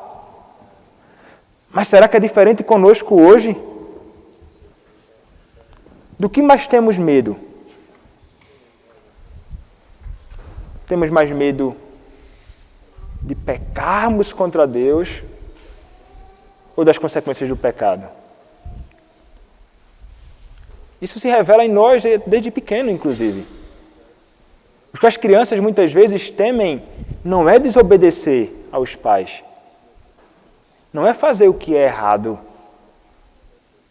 Mas será que é diferente conosco hoje? Do que mais temos medo? Temos mais medo de pecarmos contra Deus ou das consequências do pecado? Isso se revela em nós desde pequeno, inclusive. O que as crianças muitas vezes temem não é desobedecer aos pais, não é fazer o que é errado,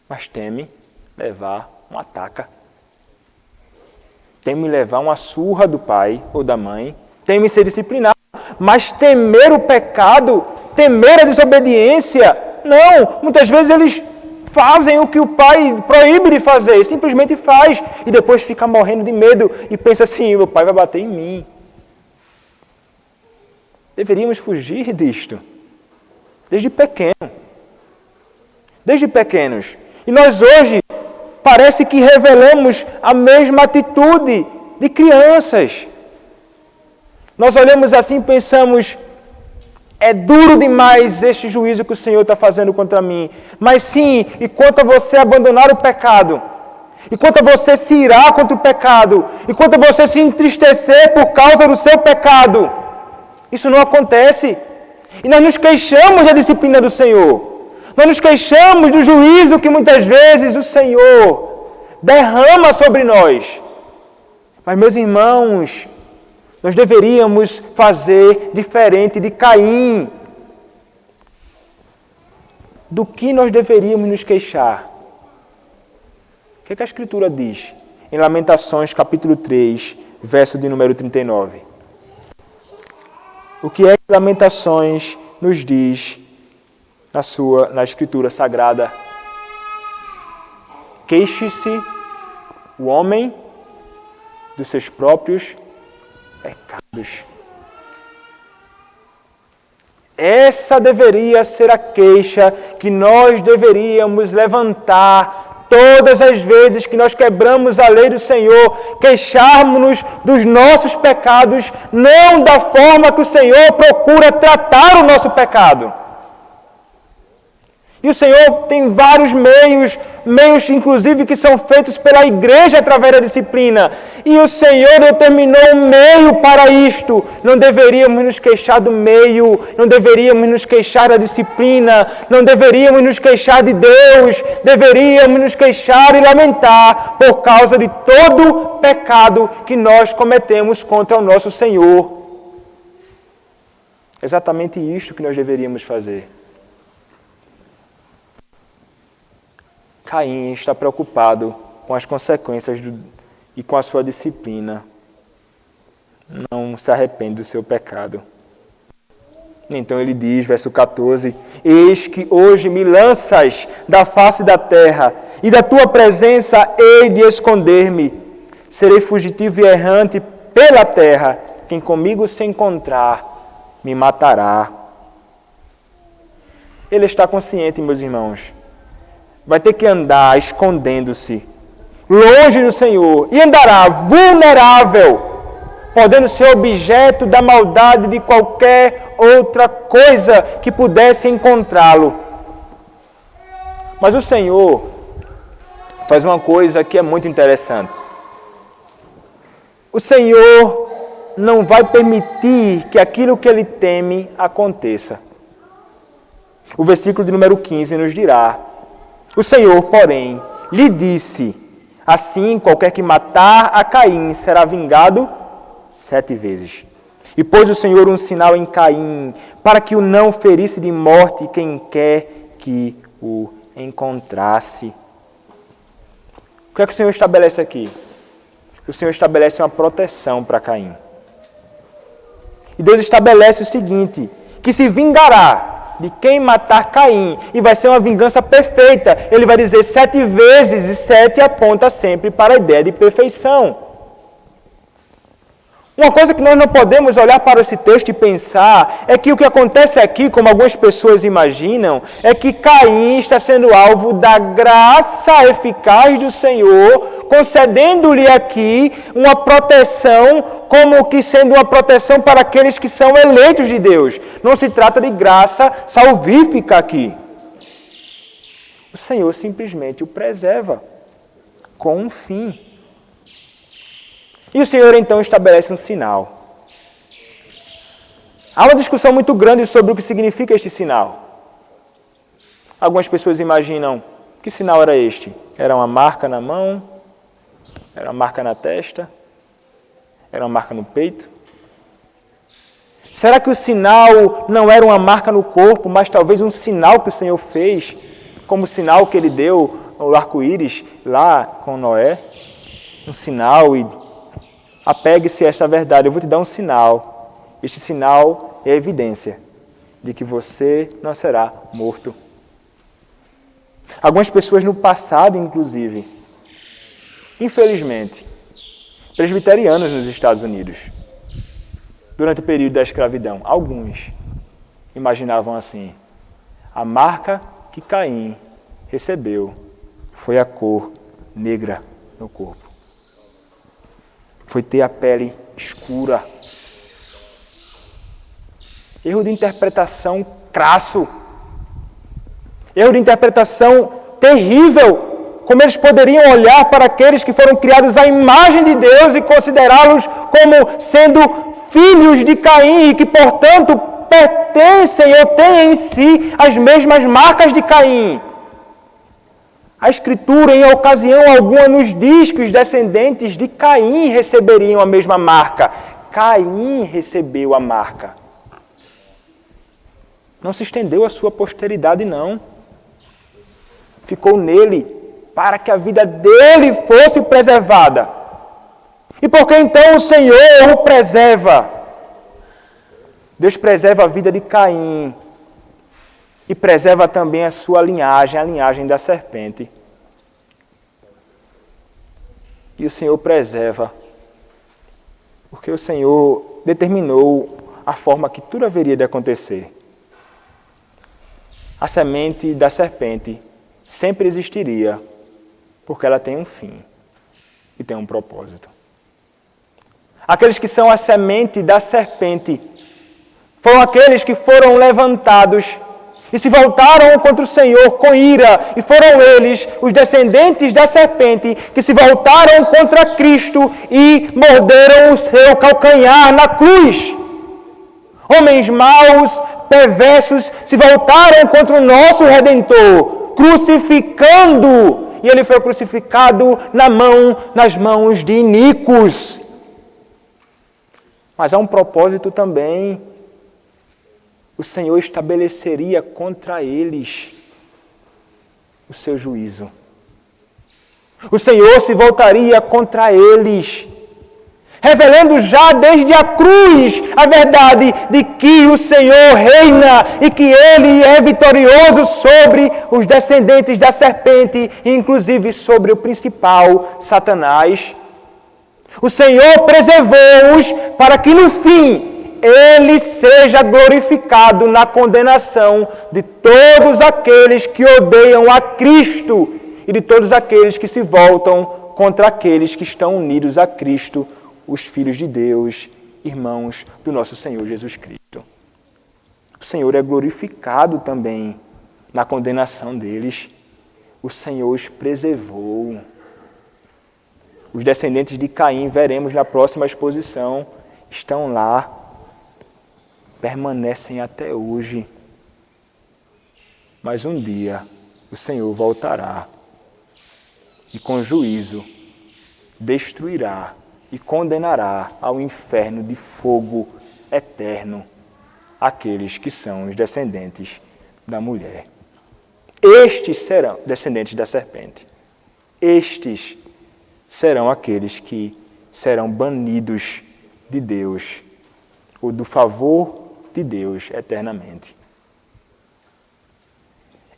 mas teme levar uma taca, teme levar uma surra do pai ou da mãe, teme ser disciplinado, mas temer o pecado, temer a desobediência, não, muitas vezes eles fazem o que o pai proíbe de fazer, simplesmente faz, e depois fica morrendo de medo e pensa assim, meu pai vai bater em mim. Deveríamos fugir disto, desde pequeno, desde pequenos. E nós hoje parece que revelamos a mesma atitude de crianças. Nós olhamos assim e pensamos, é duro demais este juízo que o Senhor está fazendo contra mim. Mas sim, enquanto a você abandonar o pecado, enquanto a você se irar contra o pecado, enquanto a você se entristecer por causa do seu pecado, isso não acontece. E nós nos queixamos da disciplina do Senhor. Nós nos queixamos do juízo que muitas vezes o Senhor derrama sobre nós. Mas, meus irmãos, nós deveríamos fazer diferente de Caim. Do que nós deveríamos nos queixar? O que a Escritura diz? Em Lamentações, capítulo 3, verso de número 39. O que é que Lamentações nos diz na Escritura Sagrada? Queixe-se o homem dos seus próprios pecados. Essa deveria ser a queixa que nós deveríamos levantar todas as vezes que nós quebramos a lei do Senhor, queixarmos-nos dos nossos pecados, não da forma que o Senhor procura tratar o nosso pecado. E o Senhor tem vários meios inclusive que são feitos pela igreja através da disciplina. E o Senhor determinou um meio para isto. Não deveríamos nos queixar do meio, não deveríamos nos queixar da disciplina, não deveríamos nos queixar de Deus, deveríamos nos queixar e lamentar por causa de todo pecado que nós cometemos contra o nosso Senhor. Exatamente isto que nós deveríamos fazer. Caim está preocupado com as consequências e com a sua disciplina. Não se arrepende do seu pecado. Então ele diz, verso 14, eis que hoje me lanças da face da terra, e da tua presença hei de esconder-me. Serei fugitivo e errante pela terra. Quem comigo se encontrar, me matará. Ele está consciente, meus irmãos. Vai ter que andar escondendo-se, longe do Senhor, e andará vulnerável podendo ser objeto da maldade de qualquer outra coisa que pudesse encontrá-lo. Mas o Senhor faz uma coisa que é muito interessante. O Senhor não vai permitir que aquilo que ele teme aconteça. O versículo de número 15 nos dirá: o Senhor, porém, lhe disse: assim, qualquer que matar a Caim será vingado 7 vezes. E pôs o Senhor um sinal em Caim, para que o não ferisse de morte quem quer que o encontrasse. O que é que o Senhor estabelece aqui? O Senhor estabelece uma proteção para Caim. E Deus estabelece o seguinte, que se vingará de quem matar Caim, e vai ser uma vingança perfeita. Ele vai dizer 7 vezes, e 7 aponta sempre para a ideia de perfeição. Uma coisa que nós não podemos olhar para esse texto e pensar é que o que acontece aqui, como algumas pessoas imaginam, é que Caim está sendo alvo da graça eficaz do Senhor, concedendo-lhe aqui uma proteção, como que sendo uma proteção para aqueles que são eleitos de Deus. Não se trata de graça salvífica aqui. O Senhor simplesmente o preserva com um fim. E o Senhor então estabelece um sinal. Há uma discussão muito grande sobre o que significa este sinal. Algumas pessoas imaginam, que sinal era este? Era uma marca na mão? Era uma marca na testa? Era uma marca no peito? Será que o sinal não era uma marca no corpo, mas talvez um sinal que o Senhor fez, como o sinal que ele deu ao arco-íris lá com Noé? Um sinal e apegue-se a esta verdade, eu vou te dar um sinal. Este sinal é a evidência de que você não será morto. Algumas pessoas no passado, inclusive, infelizmente, presbiterianos nos Estados Unidos, durante o período da escravidão, alguns imaginavam assim: a marca que Caim recebeu foi a cor negra no corpo. Foi ter a pele escura. Erro de interpretação crasso. Erro de interpretação terrível. Como eles poderiam olhar para aqueles que foram criados à imagem de Deus e considerá-los como sendo filhos de Caim e que, portanto, pertencem ou têm em si as mesmas marcas de Caim. A Escritura, em ocasião alguma, nos diz que os descendentes de Caim receberiam a mesma marca. Caim recebeu a marca. Não se estendeu a sua posteridade, não. Ficou nele para que a vida dele fosse preservada. E por que então o Senhor o preserva? Deus preserva a vida de Caim. E preserva também a sua linhagem, a linhagem da serpente. E o Senhor preserva, porque o Senhor determinou a forma que tudo haveria de acontecer. A semente da serpente sempre existiria, porque ela tem um fim e tem um propósito. Aqueles que são a semente da serpente foram aqueles que foram levantados e se voltaram contra o Senhor com ira, e foram eles, os descendentes da serpente, que se voltaram contra Cristo e morderam o seu calcanhar na cruz. Homens maus, perversos, se voltaram contra o nosso Redentor, crucificando, e ele foi crucificado nas mãos de iníquos. Mas há um propósito também. O Senhor estabeleceria contra eles o seu juízo. O Senhor se voltaria contra eles, revelando já desde a cruz a verdade de que o Senhor reina e que Ele é vitorioso sobre os descendentes da serpente, inclusive sobre o principal, Satanás. O Senhor preservou-os para que no fim Ele seja glorificado na condenação de todos aqueles que odeiam a Cristo e de todos aqueles que se voltam contra aqueles que estão unidos a Cristo os filhos de Deus, irmãos do nosso Senhor Jesus Cristo. O Senhor é glorificado também na condenação deles. O Senhor os preservou. Os descendentes de Caim, veremos na próxima exposição, estão lá, permanecem até hoje. Mas um dia o Senhor voltará e com juízo destruirá e condenará ao inferno de fogo eterno aqueles que são os descendentes da mulher. Estes serão descendentes da serpente. Estes serão aqueles que serão banidos de Deus, ou do favor de Deus eternamente.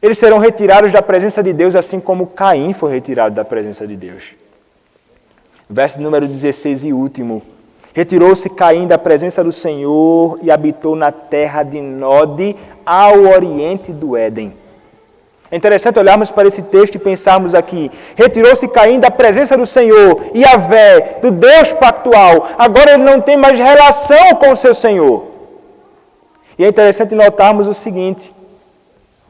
Eles serão retirados da presença de Deus, assim como Caim foi retirado da presença de Deus. Verso número 16 e último. Retirou-se Caim da presença do Senhor e habitou na terra de Nod, ao oriente do Éden. É interessante olharmos para esse texto e pensarmos aqui. Retirou-se Caim da presença do Senhor, Yahvé, do Deus pactual. Agora ele não tem mais relação com o seu Senhor. E é interessante notarmos o seguinte.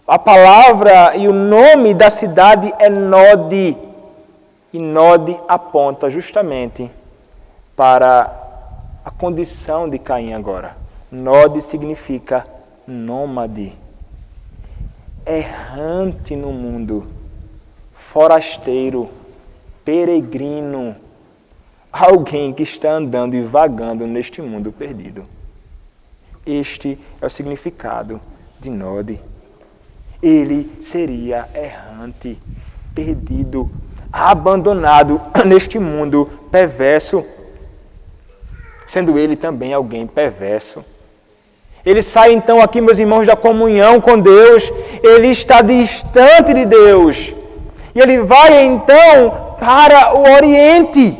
A palavra e o nome da cidade é Nod. E Nod aponta justamente para a condição de Caim agora. Nod significa nômade, errante no mundo, forasteiro, peregrino, alguém que está andando e vagando neste mundo perdido. Este é o significado de Nod. Ele seria errante, perdido, abandonado neste mundo perverso, sendo ele também alguém perverso. Ele sai então aqui, meus irmãos, da comunhão com Deus, ele está distante de Deus, e ele vai então para o Oriente.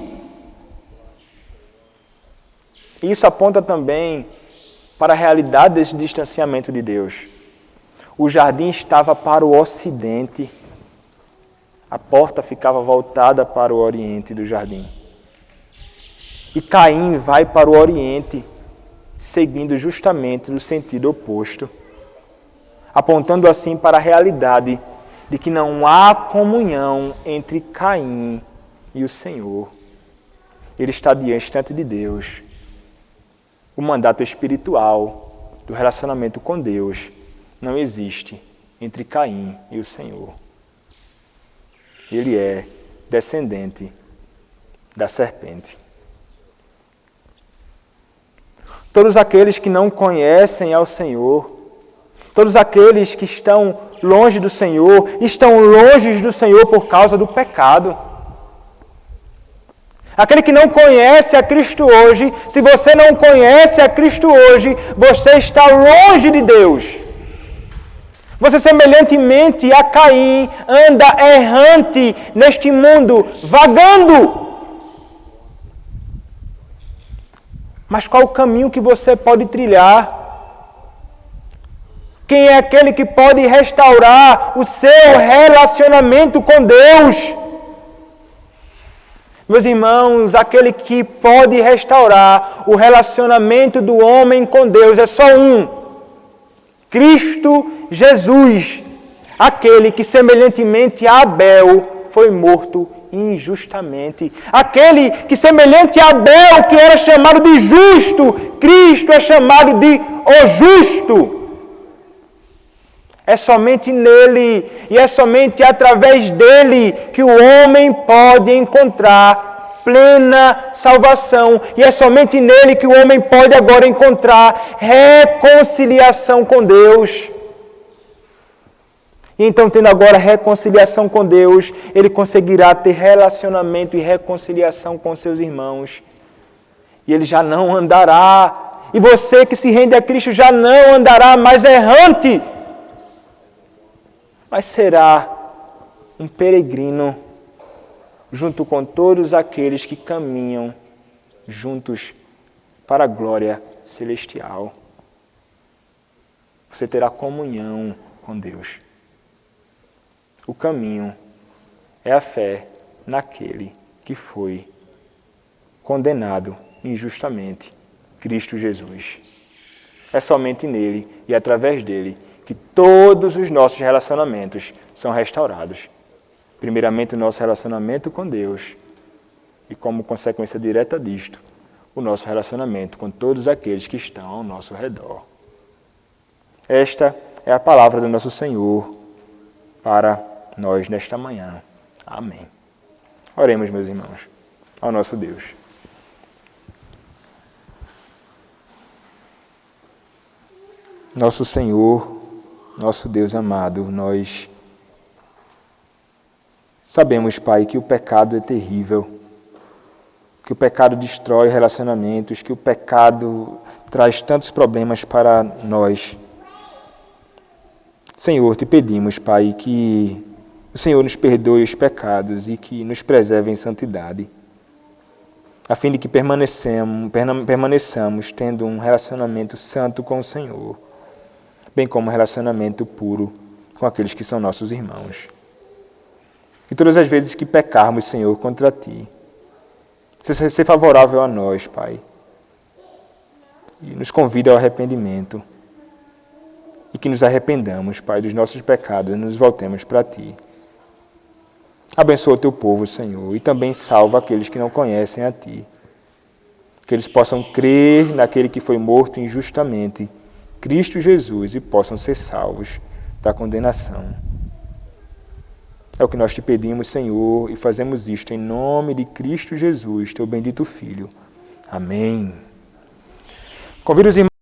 Isso aponta também para a realidade desse distanciamento de Deus. O jardim estava para o Ocidente, a porta ficava voltada para o Oriente do jardim. E Caim vai para o Oriente, seguindo justamente no sentido oposto, apontando assim para a realidade de que não há comunhão entre Caim e o Senhor. Ele está distante de Deus. O mandato espiritual do relacionamento com Deus não existe entre Caim e o Senhor. Ele é descendente da serpente. Todos aqueles que não conhecem ao Senhor, todos aqueles que estão longe do Senhor, estão longe do Senhor por causa do pecado. Aquele que não conhece a Cristo hoje, se você não conhece a Cristo hoje, você está longe de Deus. Você, semelhantemente a Caim, anda errante neste mundo, vagando. Mas qual o caminho que você pode trilhar? Quem é aquele que pode restaurar o seu relacionamento com Deus? Meus irmãos, aquele que pode restaurar o relacionamento do homem com Deus é só um: Cristo Jesus, aquele que semelhantemente a Abel foi morto injustamente. Aquele que semelhante a Abel, que era chamado de justo, Cristo é chamado de o justo. É somente nele e é somente através dele que o homem pode encontrar plena salvação. E é somente nele que o homem pode agora encontrar reconciliação com Deus. E então, tendo agora reconciliação com Deus, ele conseguirá ter relacionamento e reconciliação com seus irmãos. E ele já não andará. E você que se rende a Cristo já não andará mais errante, mas será um peregrino junto com todos aqueles que caminham juntos para a glória celestial. Você terá comunhão com Deus. O caminho é a fé naquele que foi condenado injustamente, Cristo Jesus. É somente nele e através dele que todos os nossos relacionamentos são restaurados. Primeiramente, o nosso relacionamento com Deus e, como consequência direta disto, o nosso relacionamento com todos aqueles que estão ao nosso redor. Esta é a palavra do nosso Senhor para nós nesta manhã. Amém. Oremos, meus irmãos, ao nosso Deus. Nosso Senhor, nosso Deus amado, nós sabemos, Pai, que o pecado é terrível, que o pecado destrói relacionamentos, que o pecado traz tantos problemas para nós. Senhor, te pedimos, Pai, que o Senhor nos perdoe os pecados e que nos preserve em santidade, a fim de que permaneçamos tendo um relacionamento santo com o Senhor, bem como um relacionamento puro com aqueles que são nossos irmãos. E todas as vezes que pecarmos, Senhor, contra Ti, ser favorável a nós, Pai, e nos convida ao arrependimento, e que nos arrependamos, Pai, dos nossos pecados e nos voltemos para Ti. Abençoa o Teu povo, Senhor, e também salva aqueles que não conhecem a Ti. Que eles possam crer naquele que foi morto injustamente, Cristo Jesus, e possam ser salvos da condenação. É o que nós te pedimos, Senhor, e fazemos isto em nome de Cristo Jesus, Teu bendito Filho. Amém. Convido os irmãos